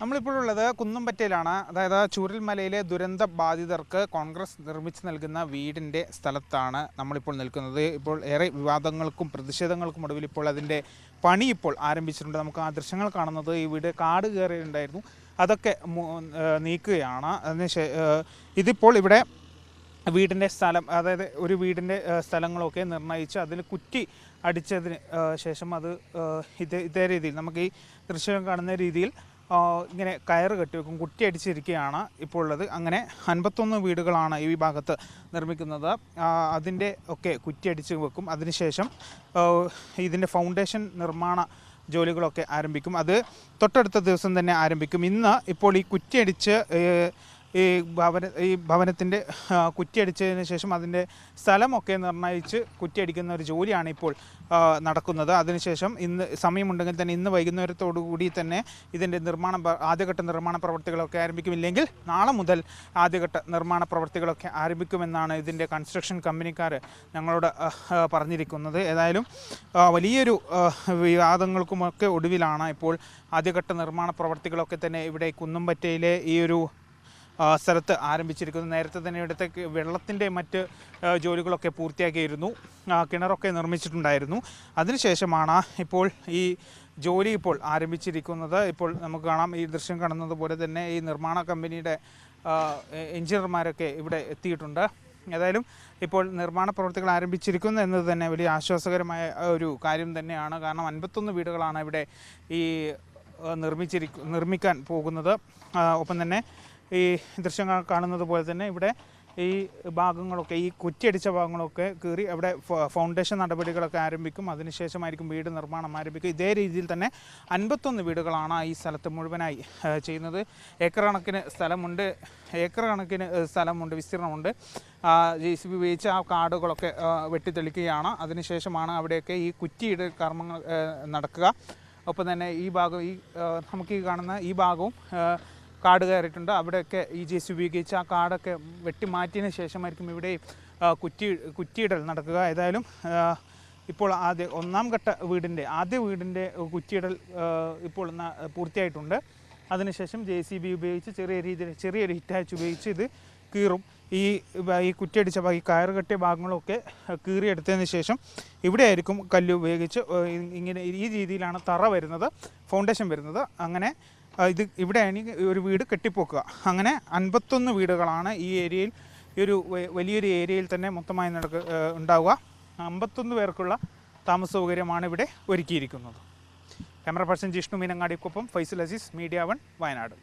നമ്മളിപ്പോഴുള്ളത് കുന്നംപറ്റയിലാണ്. അതായത് ചൂരൽമലയിലെ ദുരന്ത ബാധിതർക്ക് കോൺഗ്രസ് നിർമ്മിച്ച് നൽകുന്ന വീടിൻ്റെ സ്ഥലത്താണ് നമ്മളിപ്പോൾ നിൽക്കുന്നത്. ഇപ്പോൾ ഏറെ വിവാദങ്ങൾക്കും പ്രതിഷേധങ്ങൾക്കും ഒടുവിൽ ഇപ്പോൾ അതിൻ്റെ പണി ഇപ്പോൾ ആരംഭിച്ചിട്ടുണ്ട്. നമുക്ക് ആ ദൃശ്യങ്ങൾ കാണുന്നത് ഈ വീട് കാട് കയറിയിട്ടുണ്ടായിരുന്നു, അതൊക്കെ നീക്കുകയാണ്. ഇതിപ്പോൾ ഇവിടെ വീടിൻ്റെ സ്ഥലം, അതായത് ഒരു വീടിൻ്റെ സ്ഥലങ്ങളൊക്കെ നിർണ്ണയിച്ച് അതിൽ കുറ്റി അടിച്ചതിന് ശേഷം അത് ഇതേ രീതിയിൽ നമുക്ക് ഈ ദൃശ്യം കാണുന്ന രീതിയിൽ ഇങ്ങനെ കയറ് കെട്ടിവെക്കും, കുറ്റി അടിച്ചിരിക്കുകയാണ് ഇപ്പോൾ ഉള്ളത്. അങ്ങനെ 51 വീടുകളാണ് ഈ ഭാഗത്ത് നിർമ്മിക്കുന്നത്. അതിൻ്റെ ഒക്കെ കുറ്റി അടിച്ച് വെക്കും. അതിനുശേഷം ഇതിൻ്റെ ഫൗണ്ടേഷൻ നിർമ്മാണ ജോലികളൊക്കെ ആരംഭിക്കും. അത് തൊട്ടടുത്ത ദിവസം തന്നെ ആരംഭിക്കും. ഇന്ന് ഇപ്പോൾ ഈ കുറ്റിയടിച്ച് ഈ ഭവനത്തിൻ്റെ കുറ്റിയടിച്ചതിന് ശേഷം അതിൻ്റെ സ്ഥലമൊക്കെ നിർണ്ണയിച്ച് കുറ്റിയടിക്കുന്ന ഒരു ജോലിയാണ് ഇപ്പോൾ നടക്കുന്നത്. അതിനുശേഷം ഇന്ന് സമയമുണ്ടെങ്കിൽ തന്നെ ഇന്ന് വൈകുന്നേരത്തോടു കൂടി തന്നെ ഇതിൻ്റെ ആദ്യഘട്ട നിർമ്മാണ പ്രവർത്തികളൊക്കെ ആരംഭിക്കും. ഇല്ലെങ്കിൽ നാളെ മുതൽ ആദ്യഘട്ട നിർമ്മാണ പ്രവർത്തികളൊക്കെ ആരംഭിക്കുമെന്നാണ് ഇതിൻ്റെ കൺസ്ട്രക്ഷൻ കമ്പനിക്കാർ ഞങ്ങളോട് പറഞ്ഞിരിക്കുന്നത്. ഏതായാലും വലിയൊരു വിവാദങ്ങൾക്കുമൊക്കെ ഒടുവിലാണ് ഇപ്പോൾ ആദ്യഘട്ട നിർമ്മാണ പ്രവർത്തികളൊക്കെ തന്നെ ഇവിടെ കുന്നംപറ്റയിലെ ഈ ഒരു സ്ഥലത്ത് ആരംഭിച്ചിരിക്കുന്നു. നേരത്തെ തന്നെ ഇവിടുത്തെ വെള്ളത്തിൻ്റെ മറ്റ് ജോലികളൊക്കെ പൂർത്തിയാക്കിയിരുന്നു, കിണറൊക്കെ നിർമ്മിച്ചിട്ടുണ്ടായിരുന്നു. അതിനുശേഷമാണ് ഇപ്പോൾ ഈ ജോലി ഇപ്പോൾ ആരംഭിച്ചിരിക്കുന്നത്. ഇപ്പോൾ നമുക്ക് കാണാം, ഈ ദൃശ്യം കാണുന്നത് പോലെ തന്നെ ഈ നിർമ്മാണ കമ്പനിയുടെ എഞ്ചിനീയർമാരൊക്കെ ഇവിടെ എത്തിയിട്ടുണ്ട്. ഏതായാലും ഇപ്പോൾ നിർമ്മാണ പ്രവർത്തികൾ ആരംഭിച്ചിരിക്കുന്നു എന്നത് തന്നെ വലിയ ആശ്വാസകരമായ ഒരു കാര്യം തന്നെയാണ്. കാരണം 51 വീടുകളാണ് ഇവിടെ ഈ നിർമ്മിക്കാൻ പോകുന്നത്. ഒപ്പം തന്നെ ഈ ദൃശ്യങ്ങൾ കാണുന്നത് പോലെ തന്നെ ഇവിടെ ഈ ഭാഗങ്ങളൊക്കെ, ഈ കുറ്റിയടിച്ച ഭാഗങ്ങളൊക്കെ കീറി അവിടെ ഫൗണ്ടേഷൻ നടപടികളൊക്കെ ആരംഭിക്കും. അതിനുശേഷമായിരിക്കും വീട് നിർമ്മാണം ആരംഭിക്കും. ഇതേ രീതിയിൽ തന്നെ 51 വീടുകളാണ് ഈ സ്ഥലത്ത് മുഴുവനായി ചെയ്യുന്നത്. ഏക്കർ കണക്കിന് സ്ഥലമുണ്ട്, വിസ്തീർണമുണ്ട്. JCB ഉപയോഗിച്ച് ആ കാടുകളൊക്കെ വെട്ടിത്തെളിക്കുകയാണ്. അതിനുശേഷമാണ് അവിടെയൊക്കെ ഈ കുറ്റിയുടെ കർമ്മങ്ങൾ നടക്കുക. ഒപ്പം തന്നെ ഈ ഭാഗം, നമുക്ക് ഈ കാണുന്ന ഈ ഭാഗവും കാട് കയറിയിട്ടുണ്ട്. അവിടെയൊക്കെ ഈ JCB ഉപയോഗിച്ച് ആ കാടൊക്കെ വെട്ടിമാറ്റിയതിന് ശേഷമായിരിക്കും ഇവിടെ കുറ്റിയിടൽ നടക്കുക. ഏതായാലും ഇപ്പോൾ ഒന്നാം ഘട്ട ആദ്യ വീടിൻ്റെ കുറ്റിയിടൽ ഇപ്പോൾ പൂർത്തിയായിട്ടുണ്ട്. അതിനുശേഷം JCB ഉപയോഗിച്ച് ചെറിയൊരു ഹിറ്റാച്ച് ഉപയോഗിച്ച് ഇത് കീറും. ഈ കുറ്റിയടിച്ച ഈ കയറ് കെട്ടിയ ഭാഗങ്ങളൊക്കെ കീറിയെടുത്തതിന് ശേഷം ഇവിടെയായിരിക്കും കല്ല് ഉപയോഗിച്ച് ഇങ്ങനെ ഈ രീതിയിലാണ് തറ വരുന്നത്, ഫൗണ്ടേഷൻ വരുന്നത്. അങ്ങനെ ഇവിടെയാണ് ഒരു വീട് കെട്ടിപ്പോക്കുക. അങ്ങനെ 51 വീടുകളാണ് ഈ ഏരിയയിൽ, ഈ ഒരു വലിയൊരു ഏരിയയിൽ തന്നെ മൊത്തമായി ഉണ്ടാവുക. 51 പേർക്കുള്ള താമസ സൗകര്യമാണ് ഇവിടെ ഒരുക്കിയിരിക്കുന്നത്. ക്യാമറ പേഴ്സൺ ജിഷ്ണു മീനങ്ങാടിക്കൊപ്പം ഫൈസൽ അസീസ്, മീഡിയ 1, വയനാട്.